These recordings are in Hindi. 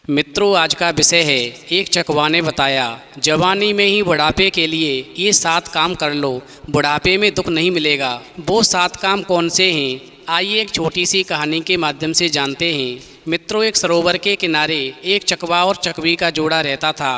मित्रों, आज का विषय है एक चकवा ने बताया, जवानी में ही बुढ़ापे के लिए ये 7 काम कर लो, बुढ़ापे में दुख नहीं मिलेगा। वो 7 काम कौन से हैं? आइए एक छोटी सी कहानी के माध्यम से जानते हैं। मित्रों, एक सरोवर के किनारे एक चकवा और चकवी का जोड़ा रहता था।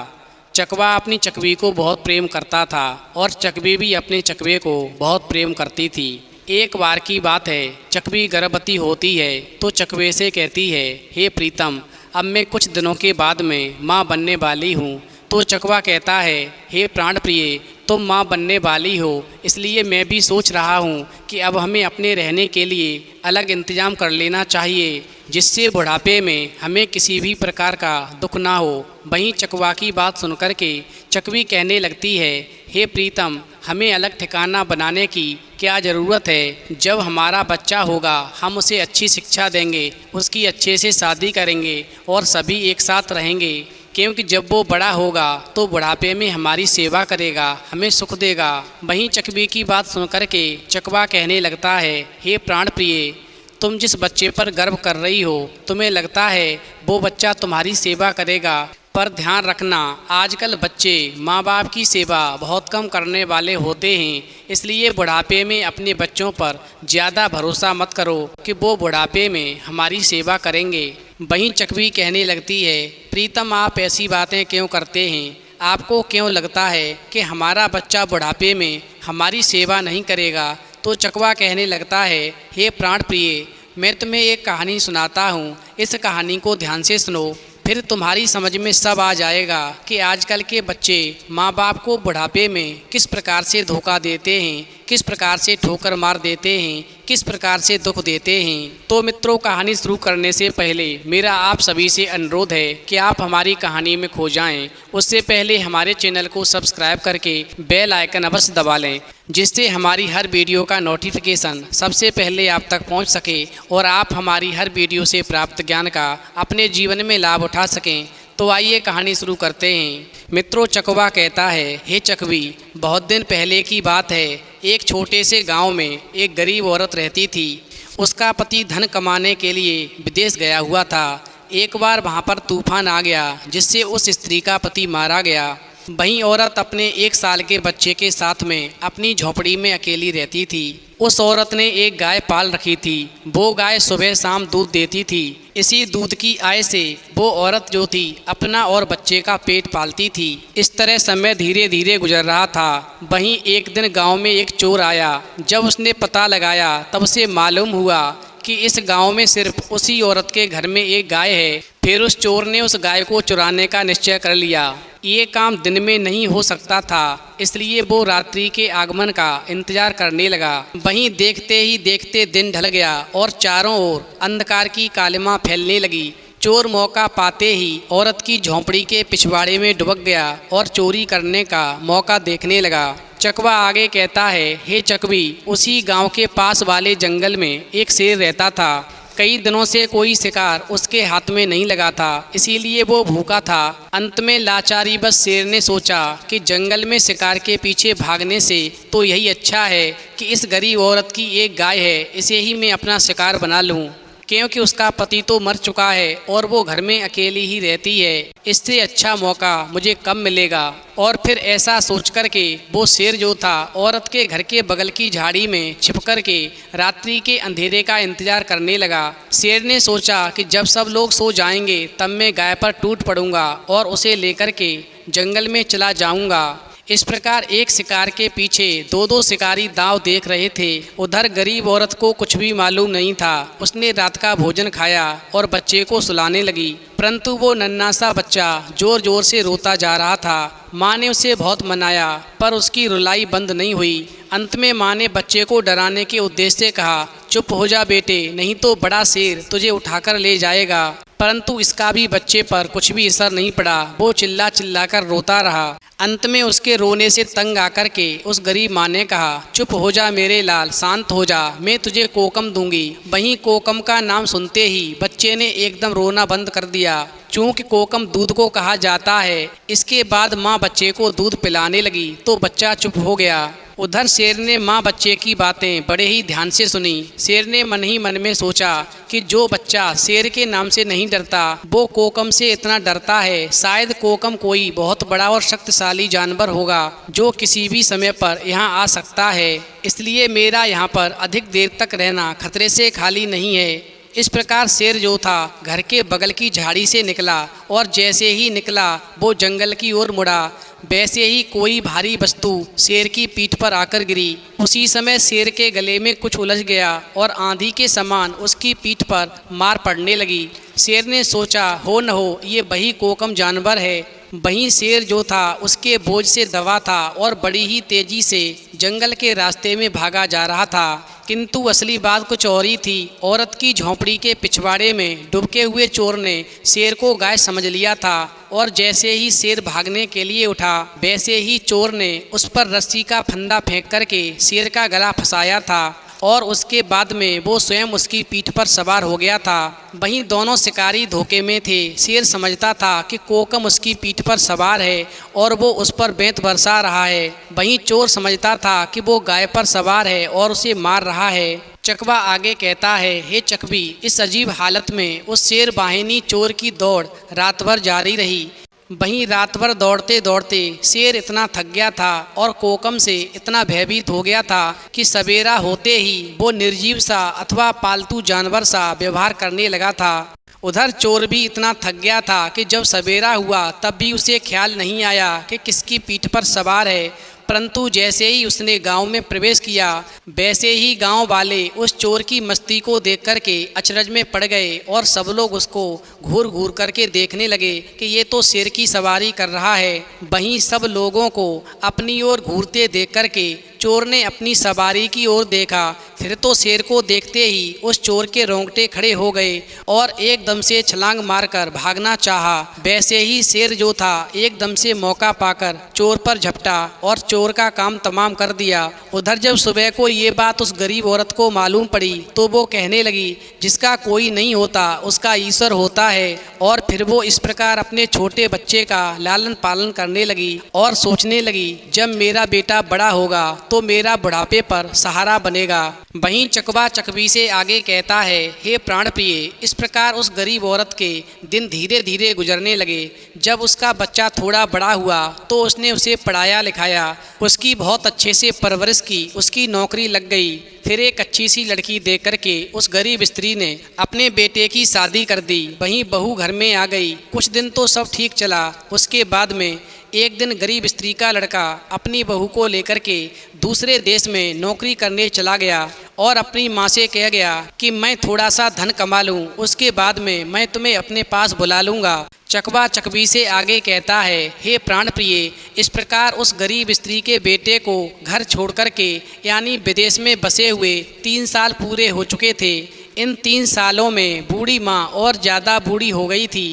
चकवा अपनी चकवी को बहुत प्रेम करता था और चकवी भी अपने चकवे को बहुत प्रेम करती थी। एक बार की बात है, चकवी गर्भवती होती है तो चकवे से कहती है, हे प्रीतम, अब मैं कुछ दिनों के बाद में माँ बनने वाली हूँ। तो चकवा कहता है, हे प्राण प्रिय, तुम माँ बनने वाली हो, इसलिए मैं भी सोच रहा हूँ कि अब हमें अपने रहने के लिए अलग इंतजाम कर लेना चाहिए, जिससे बुढ़ापे में हमें किसी भी प्रकार का दुख ना हो। वहीं चकवा की बात सुनकर के चकवी कहने लगती है, हे प्रीतम, हमें अलग ठिकाना बनाने की क्या ज़रूरत है। जब हमारा बच्चा होगा हम उसे अच्छी शिक्षा देंगे, उसकी अच्छे से शादी करेंगे और सभी एक साथ रहेंगे, क्योंकि जब वो बड़ा होगा तो बुढ़ापे में हमारी सेवा करेगा, हमें सुख देगा। वहीं चकवी की बात सुनकर के चकवा कहने लगता है, हे प्राण प्रिय, तुम जिस बच्चे पर गर्व कर रही हो, तुम्हें लगता है वो बच्चा तुम्हारी सेवा करेगा, पर ध्यान रखना, आजकल बच्चे माँ बाप की सेवा बहुत कम करने वाले होते हैं, इसलिए बुढ़ापे में अपने बच्चों पर ज़्यादा भरोसा मत करो कि वो बुढ़ापे में हमारी सेवा करेंगे। वहीं चकवी कहने लगती है, प्रीतम, आप ऐसी बातें क्यों करते हैं? आपको क्यों लगता है कि हमारा बच्चा बुढ़ापे में हमारी सेवा नहीं करेगा? तो चकवा कहने लगता है, हे प्राण प्रिय, मैं तुम्हें एक कहानी सुनाता हूँ, इस कहानी को ध्यान से सुनो, फिर तुम्हारी समझ में सब आ जाएगा कि आजकल के बच्चे माँ बाप को बुढ़ापे में किस प्रकार से धोखा देते हैं, किस प्रकार से ठोकर मार देते हैं, किस प्रकार से दुख देते हैं। तो मित्रों, कहानी शुरू करने से पहले मेरा आप सभी से अनुरोध है कि आप हमारी कहानी में खो जाएं। उससे पहले हमारे चैनल को सब्सक्राइब करके बेल आइकन अवश्य दबा लें, जिससे हमारी हर वीडियो का नोटिफिकेशन सबसे पहले आप तक पहुंच सके और आप हमारी हर वीडियो से प्राप्त ज्ञान का अपने जीवन में लाभ उठा सकें। तो आइए कहानी शुरू करते हैं। मित्रों, चकवा कहता है, हे चकवी, बहुत दिन पहले की बात है, एक छोटे से गांव में एक गरीब औरत रहती थी। उसका पति धन कमाने के लिए विदेश गया हुआ था। एक बार वहां पर तूफान आ गया, जिससे उस स्त्री का पति मारा गया। वहीं औरत अपने 1 साल के बच्चे के साथ में अपनी झोपड़ी में अकेली रहती थी। उस औरत ने एक गाय पाल रखी थी। वो गाय सुबह शाम दूध देती थी। इसी दूध की आय से वो औरत जो थी अपना और बच्चे का पेट पालती थी। इस तरह समय धीरे धीरे गुजर रहा था। वहीं एक दिन गांव में एक चोर आया। जब उसने पता लगाया तब उसे मालूम हुआ कि इस गांव में सिर्फ उसी औरत के घर में एक गाय है। फिर उस चोर ने उस गाय को चुराने का निश्चय कर लिया। ये काम दिन में नहीं हो सकता था, इसलिए वो रात्रि के आगमन का इंतजार करने लगा। वहीं देखते ही देखते दिन ढल गया और चारों ओर अंधकार की कालिमा फैलने लगी। चोर मौका पाते ही औरत की झोंपड़ी के पिछवाड़े में डुबक गया और चोरी करने का मौका देखने लगा। चकवा आगे कहता है, हे चकवी, उसी गांव के पास वाले जंगल में एक शेर रहता था। कई दिनों से कोई शिकार उसके हाथ में नहीं लगा था, इसीलिए वो भूखा था। अंत में लाचारी बस शेर ने सोचा कि जंगल में शिकार के पीछे भागने से तो यही अच्छा है कि इस गरीब औरत की एक गाय है, इसे ही मैं अपना शिकार बना लूँ, क्योंकि उसका पति तो मर चुका है और वो घर में अकेली ही रहती है। इससे अच्छा मौका मुझे कब मिलेगा। और फिर ऐसा सोच कर के वो शेर जो था औरत के घर के बगल की झाड़ी में छिप कर के रात्रि के अंधेरे का इंतजार करने लगा। शेर ने सोचा कि जब सब लोग सो जाएंगे तब मैं गाय पर टूट पड़ूंगा और उसे लेकर के जंगल में चला जाऊंगा। इस प्रकार एक शिकार के पीछे 2-2 शिकारी दांव देख रहे थे। उधर गरीब औरत को कुछ भी मालूम नहीं था। उसने रात का भोजन खाया और बच्चे को सुलाने लगी, परंतु वो नन्हा सा बच्चा जोर जोर से रोता जा रहा था। माँ ने उसे बहुत मनाया, पर उसकी रुलाई बंद नहीं हुई। अंत में माँ ने बच्चे को डराने के उद्देश्य से कहा, चुप हो जा बेटे, नहीं तो बड़ा शेर तुझे उठाकर ले जाएगा। परंतु इसका भी बच्चे पर कुछ भी असर नहीं पड़ा। वो चिल्ला चिल्ला कर रोता रहा। अंत में उसके रोने से तंग आकर के उस गरीब माँ ने कहा, चुप हो जा मेरे लाल, शांत हो जा, मैं तुझे कोकम दूंगी। वहीं कोकम का नाम सुनते ही बच्चे ने एकदम रोना बंद कर दिया। चूँकि कोकम दूध को कहा जाता है। इसके बाद माँ बच्चे को दूध पिलाने लगी तो बच्चा चुप हो गया। उधर शेर ने माँ बच्चे की बातें बड़े ही ध्यान से सुनी। शेर ने मन ही मन में सोचा कि जो बच्चा शेर के नाम से नहीं डरता वो कोकम से इतना डरता है। शायद कोकम कोई बहुत बड़ा और शक्तिशाली जानवर होगा जो किसी भी समय पर यहाँ आ सकता है, इसलिए मेरा यहाँ पर अधिक देर तक रहना खतरे से खाली नहीं है। इस प्रकार शेर जो था घर के बगल की झाड़ी से निकला और जैसे ही निकला वो जंगल की ओर मुड़ा, वैसे ही कोई भारी वस्तु शेर की पीठ पर आकर गिरी। उसी समय शेर के गले में कुछ उलझ गया और आंधी के समान उसकी पीठ पर मार पड़ने लगी। शेर ने सोचा हो न हो ये वही कोकम जानवर है। वहीं शेर जो था उसके बोझ से दबा था और बड़ी ही तेजी से जंगल के रास्ते में भागा जा रहा था। किंतु असली बात कुछ और ही थी। औरत की झोंपड़ी के पिछवाड़े में डुबके हुए चोर ने शेर को गाय समझ लिया था और जैसे ही शेर भागने के लिए उठा वैसे ही चोर ने उस पर रस्सी का फंदा फेंक करके शेर का गला फंसाया था और उसके बाद में वो स्वयं उसकी पीठ पर सवार हो गया था। वहीं दोनों शिकारी धोखे में थे। शेर समझता था कि कोकम उसकी पीठ पर सवार है और वो उस पर बेंत बरसा रहा है। वहीं चोर समझता था कि वो गाय पर सवार है और उसे मार रहा है। चकवा आगे कहता है, हे चकवी, इस अजीब हालत में उस शेर वाहिनी चोर की दौड़ रात भर जारी रही। वहीं रात भर दौड़ते दौड़ते शेर इतना थक गया था और कोकम से इतना भयभीत हो गया था कि सवेरा होते ही वो निर्जीव सा अथवा पालतू जानवर सा व्यवहार करने लगा था। उधर चोर भी इतना थक गया था कि जब सवेरा हुआ तब भी उसे ख्याल नहीं आया कि किसकी पीठ पर सवार है, परंतु जैसे ही उसने गांव में प्रवेश किया वैसे ही गांव वाले उस चोर की मस्ती को देख करके अचरज में पड़ गए और सब लोग उसको घूर घूर करके देखने लगे कि ये तो शेर की सवारी कर रहा है। वहीं सब लोगों को अपनी ओर घूरते देख करके चोर ने अपनी सवारी की ओर देखा। फिर तो शेर को देखते ही उस चोर के रोंगटे खड़े हो गए और एकदम से छलांग मारकर भागना चाहा। वैसे ही शेर जो था एकदम से मौका पाकर चोर पर झपटा और चोर का काम तमाम कर दिया। उधर जब सुबह को ये बात उस गरीब औरत को मालूम पड़ी तो वो कहने लगी, जिसका कोई नहीं होता उसका ईश्वर होता है। और फिर वो इस प्रकार अपने छोटे बच्चे का लालन पालन करने लगी और सोचने लगी, जब मेरा बेटा बड़ा होगा तो मेरा बुढ़ापे पर सहारा बनेगा। वहीं चकवा चकवी से आगे कहता है, हे प्राण प्रिय, इस प्रकार उस गरीब औरत के दिन धीरे धीरे गुजरने लगे। जब उसका बच्चा थोड़ा बड़ा हुआ तो उसने उसे पढ़ाया लिखाया, उसकी बहुत अच्छे से परवरिश की, उसकी नौकरी लग गई। फिर एक अच्छी सी लड़की देख करके उस गरीब स्त्री ने अपने बेटे की शादी कर दी। वहीं बहू घर में आ गई। कुछ दिन तो सब ठीक चला। उसके बाद में एक दिन गरीब स्त्री का लड़का अपनी बहू को लेकर के दूसरे देश में नौकरी करने चला गया और अपनी माँ से कह गया कि मैं थोड़ा सा धन कमा लूँ, उसके बाद में मैं तुम्हें अपने पास बुला लूँगा। चकवा चकवी से आगे कहता है, हे प्राण प्रिय, इस प्रकार उस गरीब स्त्री के बेटे को घर छोड़ करके यानी विदेश में बसे हुए 3 साल पूरे हो चुके थे। इन 3 सालों में बूढ़ी माँ और ज़्यादा बूढ़ी हो गई थी।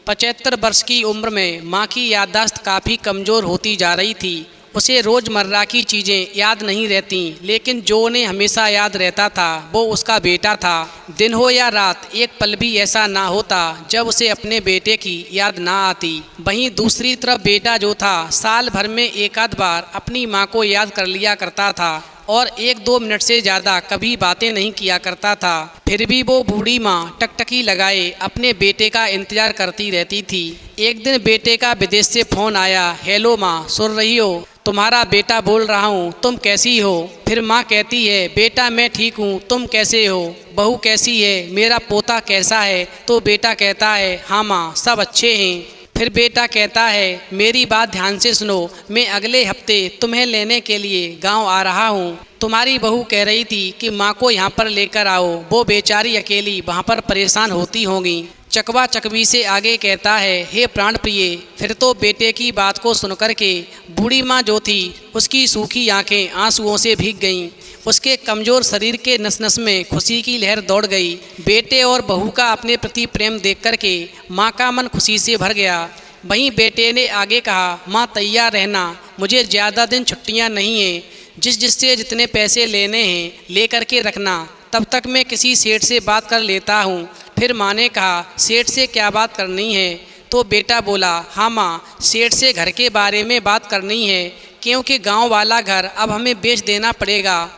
75 वर्ष की उम्र में माँ की याददाश्त काफ़ी कमज़ोर होती जा रही थी। उसे रोज़मर्रा की चीज़ें याद नहीं रहती, लेकिन जो उन्हें हमेशा याद रहता था वो उसका बेटा था। दिन हो या रात एक पल भी ऐसा ना होता जब उसे अपने बेटे की याद ना आती। वहीं दूसरी तरफ बेटा जो था साल भर में एक आध बार अपनी माँ को याद कर लिया करता था और 1-2 मिनट से ज़्यादा कभी बातें नहीं किया करता था। फिर भी वो बूढ़ी माँ टकटकी लगाए अपने बेटे का इंतज़ार करती रहती थी। एक दिन बेटे का विदेश से फ़ोन आया, हेलो माँ, सुन रही हो? तुम्हारा बेटा बोल रहा हूँ, तुम कैसी हो? फिर माँ कहती है, बेटा मैं ठीक हूँ, तुम कैसे हो? बहू कैसी है? मेरा पोता कैसा है? तो बेटा कहता है, हाँ माँ, सब अच्छे हैं। फिर बेटा कहता है, मेरी बात ध्यान से सुनो, मैं अगले हफ्ते तुम्हें लेने के लिए गांव आ रहा हूं। तुम्हारी बहू कह रही थी कि माँ को यहाँ पर लेकर आओ, वो बेचारी अकेली वहाँ पर परेशान होती होंगी। चकवा चकवी से आगे कहता है, हे प्राण प्रिय, फिर तो बेटे की बात को सुनकर के बूढ़ी माँ जो थी उसकी सूखी आंखें आंसुओं से भीग गईं। उसके कमज़ोर शरीर के नस नस में खुशी की लहर दौड़ गई। बेटे और बहू का अपने प्रति प्रेम देख करके माँ का मन खुशी से भर गया। वहीं बेटे ने आगे कहा, माँ तैयार रहना, मुझे ज़्यादा दिन छुट्टियाँ नहीं हैं, जिससे जितने पैसे लेने हैं ले करके रखना, तब तक मैं किसी सेठ से बात कर लेता हूँ। फिर माँ ने कहा, सेठ से क्या बात करनी है? तो बेटा बोला, हाँ माँ, सेठ से घर के बारे में बात करनी है क्योंकि गांव वाला घर अब हमें बेच देना पड़ेगा,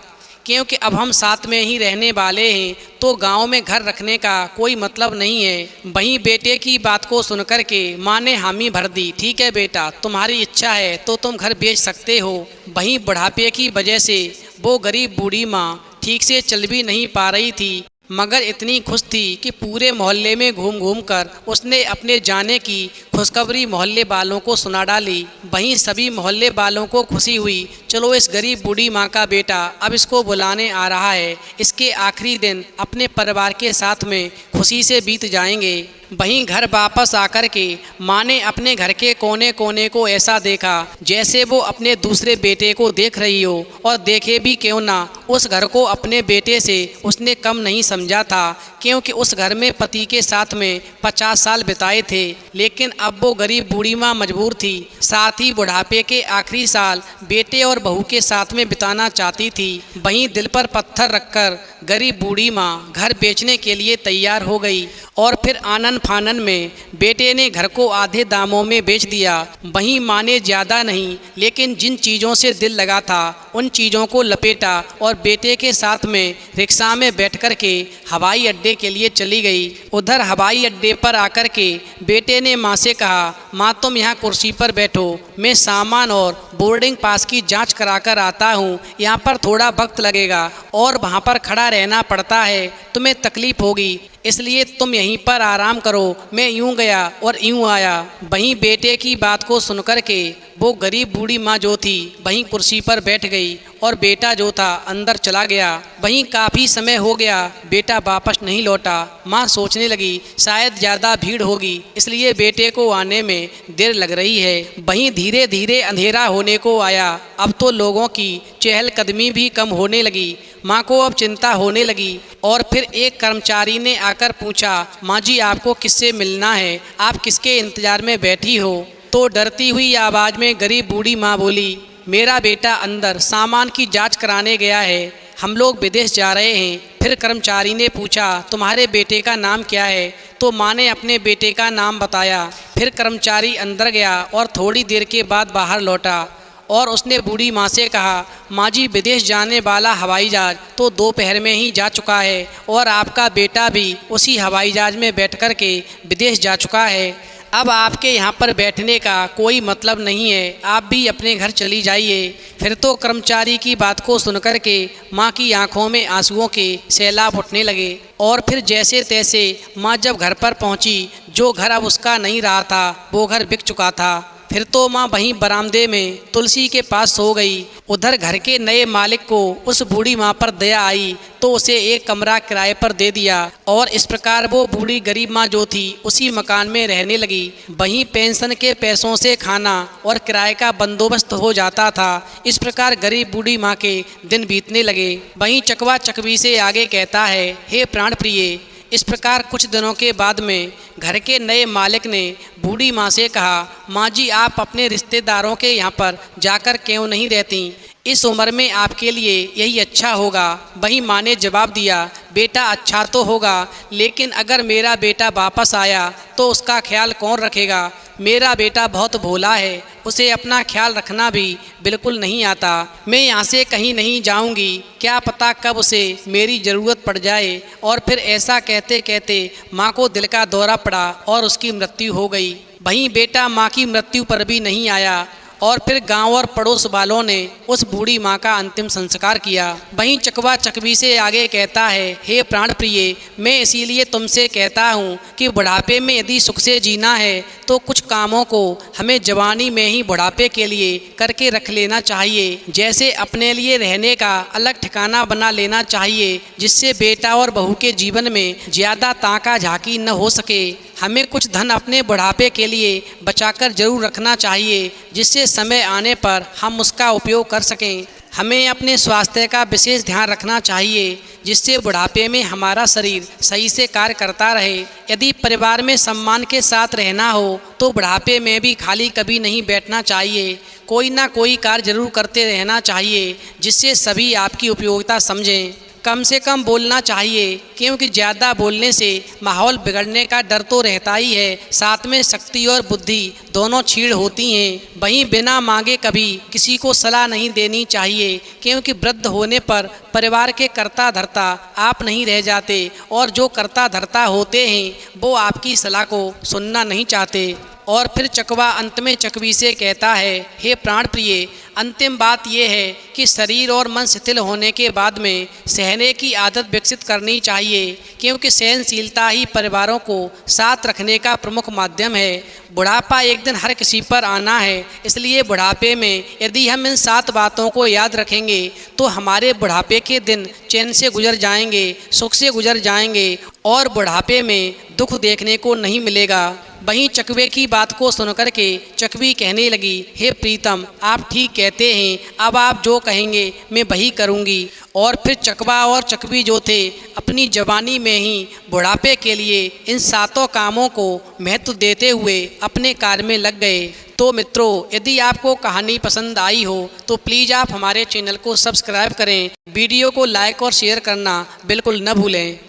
क्योंकि अब हम साथ में ही रहने वाले हैं, तो गांव में घर रखने का कोई मतलब नहीं है। वहीं बेटे की बात को सुनकर के माँ ने हामी भर दी। ठीक है बेटा, तुम्हारी इच्छा है तो तुम घर बेच सकते हो। वहीं बुढ़ापे की वजह से वो गरीब बूढ़ी माँ ठीक से चल भी नहीं पा रही थी, मगर इतनी खुश थी कि पूरे मोहल्ले में घूम घूम कर उसने अपने जाने की खुशखबरी मोहल्ले वालों को सुना डाली। वहीं सभी मोहल्ले वालों को खुशी हुई, चलो इस गरीब बूढ़ी माँ का बेटा अब इसको बुलाने आ रहा है, इसके आखिरी दिन अपने परिवार के साथ में खुशी से बीत जाएंगे। वहीं घर वापस आकर के माँ ने अपने घर के कोने कोने को ऐसा देखा जैसे वो अपने दूसरे बेटे को देख रही हो, और देखे भी क्यों ना, उस घर को अपने बेटे से उसने कम नहीं समझा था, क्योंकि उस घर में पति के साथ में 50 साल बिताए थे। लेकिन अब वो गरीब बूढ़ी माँ मजबूर थी, साथ ही बुढ़ापे के आखिरी साल बेटे और बहू के साथ में बिताना चाहती थी। वहीं दिल पर पत्थर रखकर गरीब बूढ़ी माँ घर बेचने के लिए तैयार हो गई, और फिर आनन फानन में बेटे ने घर को आधे दामों में बेच दिया। वहीं माँ ने ज़्यादा नहीं, लेकिन जिन चीज़ों से दिल लगा था उन चीज़ों को लपेटा और बेटे के साथ में रिक्शा में बैठ कर के हवाई अड्डे के लिए चली गई। उधर हवाई अड्डे पर आकर के बेटे ने माँ से कहा, माँ तुम यहाँ कुर्सी पर बैठो, मैं सामान और बोर्डिंग पास की जांच कराकर आता हूँ, यहाँ पर थोड़ा वक्त लगेगा और वहाँ पर खड़ा रहना पड़ता है, तुम्हें तकलीफ़ होगी, इसलिए तुम यहीं पर आराम करो। मैं यूं गया और यूं आया। वहीं बेटे की बात को सुनकर के वो गरीब बूढ़ी माँ जो थी वहीं कुर्सी पर बैठ गई और बेटा जो था अंदर चला गया। वहीं काफ़ी समय हो गया, बेटा वापस नहीं लौटा। माँ सोचने लगी शायद ज़्यादा भीड़ होगी, इसलिए बेटे को आने में देर लग रही है। वहीं धीरे धीरे अंधेरा होने को आया। अब तो लोगों की चहलकदमी भी कम होने लगी। माँ को अब चिंता होने लगी, और फिर एक कर्मचारी ने आकर पूछा, माँ जी आपको किससे मिलना है, आप किसके इंतज़ार में बैठी हो? तो डरती हुई आवाज़ में गरीब बूढ़ी माँ बोली, मेरा बेटा अंदर सामान की जांच कराने गया है, हम लोग विदेश जा रहे हैं। फिर कर्मचारी ने पूछा, तुम्हारे बेटे का नाम क्या है? तो माँ ने अपने बेटे का नाम बताया। फिर कर्मचारी अंदर गया और थोड़ी देर के बाद बाहर लौटा, और उसने बूढ़ी माँ से कहा, माँ जी विदेश जाने वाला हवाई जहाज़ तो दोपहर में ही जा चुका है, और आपका बेटा भी उसी हवाई जहाज़ में बैठ कर के विदेश जा चुका है। अब आपके यहाँ पर बैठने का कोई मतलब नहीं है, आप भी अपने घर चली जाइए। फिर तो कर्मचारी की बात को सुनकर के माँ की आंखों में आंसुओं के सैलाब उठने लगे, और फिर जैसे तैसे माँ जब घर पर पहुँची, जो घर अब उसका नहीं रहा था वो घर बिक चुका था। फिर तो माँ वहीं बरामदे में तुलसी के पास सो गई। उधर घर के नए मालिक को उस बूढ़ी माँ पर दया आई, तो उसे एक कमरा किराए पर दे दिया, और इस प्रकार वो बूढ़ी गरीब माँ जो थी उसी मकान में रहने लगी। वहीं पेंशन के पैसों से खाना और किराए का बंदोबस्त हो जाता था। इस प्रकार गरीब बूढ़ी माँ के दिन बीतने लगे। वहीं चकवा चकवी से आगे कहता है, हे प्राण प्रिय। इस प्रकार कुछ दिनों के बाद में घर के नए मालिक ने बूढ़ी माँ से कहा, माँ जी आप अपने रिश्तेदारों के यहाँ पर जाकर क्यों नहीं रहती, इस उम्र में आपके लिए यही अच्छा होगा। वहीं माँ ने जवाब दिया, बेटा अच्छा तो होगा, लेकिन अगर मेरा बेटा वापस आया तो उसका ख्याल कौन रखेगा? मेरा बेटा बहुत भोला है, उसे अपना ख्याल रखना भी बिल्कुल नहीं आता। मैं यहाँ से कहीं नहीं जाऊँगी, क्या पता कब उसे मेरी ज़रूरत पड़ जाए। और फिर ऐसा कहते कहते माँ को दिल का दौरा पड़ा और उसकी मृत्यु हो गई। वहीं बेटा माँ की मृत्यु पर भी नहीं आया, और फिर गांव और पड़ोस वालों ने उस बूढ़ी माँ का अंतिम संस्कार किया। वहीं चकवा चकवी से आगे कहता है, हे प्राण प्रिय, मैं इसीलिए तुमसे कहता हूँ कि बुढ़ापे में यदि सुख से जीना है तो कुछ कामों को हमें जवानी में ही बुढ़ापे के लिए करके रख लेना चाहिए। जैसे अपने लिए रहने का अलग ठिकाना बना लेना चाहिए, जिससे बेटा और बहू के जीवन में ज़्यादा ताका झांकी न हो सके। हमें कुछ धन अपने बुढ़ापे के लिए बचाकर जरूर रखना चाहिए, जिससे समय आने पर हम उसका उपयोग कर सकें। हमें अपने स्वास्थ्य का विशेष ध्यान रखना चाहिए, जिससे बुढ़ापे में हमारा शरीर सही से कार्य करता रहे। यदि परिवार में सम्मान के साथ रहना हो तो बुढ़ापे में भी खाली कभी नहीं बैठना चाहिए, कोई ना कोई कार्य जरूर करते रहना चाहिए, जिससे सभी आपकी उपयोगिता समझें। कम से कम बोलना चाहिए, क्योंकि ज़्यादा बोलने से माहौल बिगड़ने का डर तो रहता ही है, साथ में शक्ति और बुद्धि दोनों छीड़ होती हैं। वहीं बिना मांगे कभी किसी को सलाह नहीं देनी चाहिए, क्योंकि वृद्ध होने पर परिवार के कर्ता धर्ता आप नहीं रह जाते, और जो कर्ता धर्ता होते हैं वो आपकी सलाह को सुनना नहीं चाहते। और फिर चकवा अंत में चकवी से कहता है, हे प्राण प्रिय, अंतिम बात यह है कि शरीर और मन शिथिल होने के बाद में सहने की आदत विकसित करनी चाहिए, क्योंकि सहनशीलता ही परिवारों को साथ रखने का प्रमुख माध्यम है। बुढ़ापा एक दिन हर किसी पर आना है, इसलिए बुढ़ापे में यदि हम इन 7 बातों को याद रखेंगे तो हमारे बुढ़ापे के दिन चैन से गुजर जाएंगे, सुख से गुजर जाएंगे, और बुढ़ापे में दुख देखने को नहीं मिलेगा। वहीं चकवे की बात को सुनकर के चकवी कहने लगी, हे प्रीतम, आप ठीक कहते हैं, अब आप जो कहेंगे मैं वही करूंगी। और फिर चकवा और चकवी जो थे अपनी जवानी में ही बुढ़ापे के लिए इन 7 कामों को महत्व देते हुए अपने कार्य में लग गए। तो मित्रों, यदि आपको कहानी पसंद आई हो तो प्लीज़ आप हमारे चैनल को सब्सक्राइब करें, वीडियो को लाइक और शेयर करना बिल्कुल न भूलें।